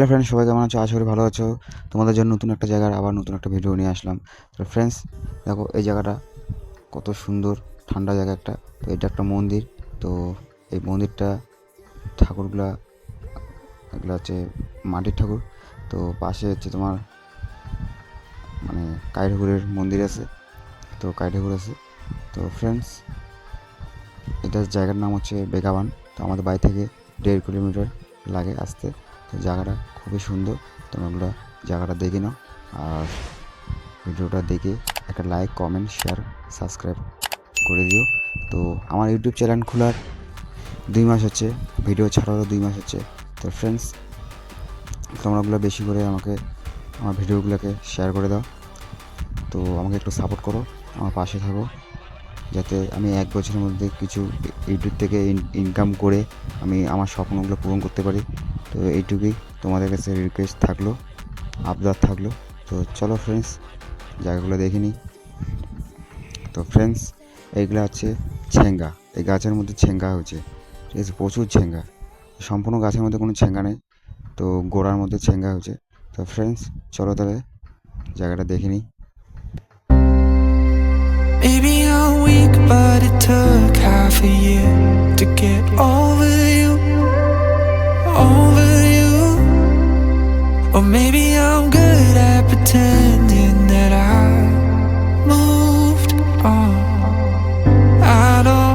Hello friends, সবাই কেমন আছো? আশা করি ভালো আছো। তোমাদের জন্য নতুন একটা জায়গার আবার নতুন একটা ভিডিও নিয়ে আসলাম। তো ফ্রেন্ডস, দেখো এই জায়গাটা কত সুন্দর, ঠান্ডা জায়গা একটা। তো এটা একটা মন্দির। তো এই মন্দিরটা ঠাকুরগুলা এগুলো হচ্ছে মাটির ঠাকুর। তো পাশে হচ্ছে তোমার মানে কালী ঠাকুরের মন্দির আছে। তো কালী ঠাকুর আছে। তো ফ্রেন্ডস, এটার জায়গার নাম হচ্ছে বেগাবান। তো আমাদের বাড়ি থেকে 1.5 কিলোমিটার লাগে আসতে। তো জায়গাটা খুবই সুন্দর। তোমরা জায়গাটা দেখে নাও, আর ভিডিওটা দেখে একটা লাইক, কমেন্ট, শেয়ার, সাবস্ক্রাইব করে দিও। তো আমার ইউটিউব চ্যানেল খোলার 2 মাস হচ্ছে, ভিডিও ছাড়ারও 2 মাস হচ্ছে। তো ফ্রেন্ডস, তোমরাগুলো বেশি করে আমাকে আমার ভিডিওগুলোকে শেয়ার করে দাও। তো আমাকে একটু সাপোর্ট করো, আমার পাশে থাকো, যাতে আমি 1 বছরের মধ্যে কিছু ইউটিউব থেকে ইনকাম করে আমি আমার স্বপ্নগুলো পূরণ করতে পারি। তো এইটুকুই তোমাদের কাছে রিকোয়েস্ট থাকলো, আবদার থাকলো। তো চলো ফ্রেন্ডস, জায়গাগুলো দেখে নিই। তো ফ্রেন্ডস, এইগুলো হচ্ছে ছেঙ্গা। এই গাছের মধ্যে ছেঙ্গা হয়েছে, ঠিক আছে? প্রচুর ছেঙ্গা। সম্পূর্ণ গাছের মধ্যে কোনো ছেঙ্গা নেই, তো গোড়ার মধ্যে ছেঙ্গা হয়েছে। তো ফ্রেন্ডস, চলো তাহলে জায়গাটা দেখে নিই। Maybe I'm weak, but it took half a year to get over you, over you. Or maybe I'm good at pretending that I moved on. I know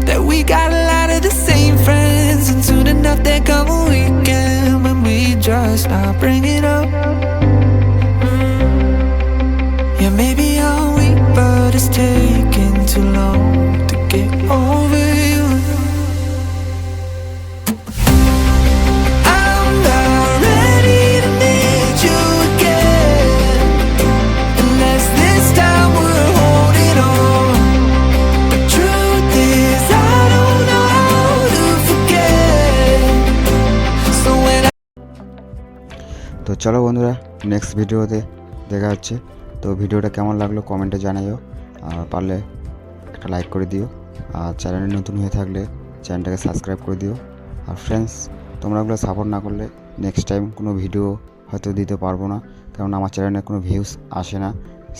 that we got a lot of the same friends, and soon enough there come a weekend when we just not bring it up. Yeah, maybe I'm weak, but it's taking too long to get over you. I'm not ready to need you again, unless this time we're holding on. The truth is I don't know how to forget. So when তো চলো বন্ধুরা, next ভিডিওতে দেখা হচ্ছে। তো ভিডিওটা কেমন লাগলো কমেন্টে জানাইও, আর পারলে একটা লাইক করে দিও, আর চ্যানেলে নতুন হয়ে থাকলে চ্যানেলটাকে সাবস্ক্রাইব করে দিও। আর ফ্রেন্ডস, তোমরা ওগুলো সাপোর্ট না করলে নেক্সট টাইম কোনো ভিডিও হয়তো দিতে পারবো না, কারণ আমার চ্যানেলে কোনো ভিউজ আসে না,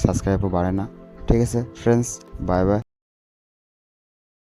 সাবস্ক্রাইবও বাড়ে না। ঠিক আছে ফ্রেন্ডস, বাই বাই।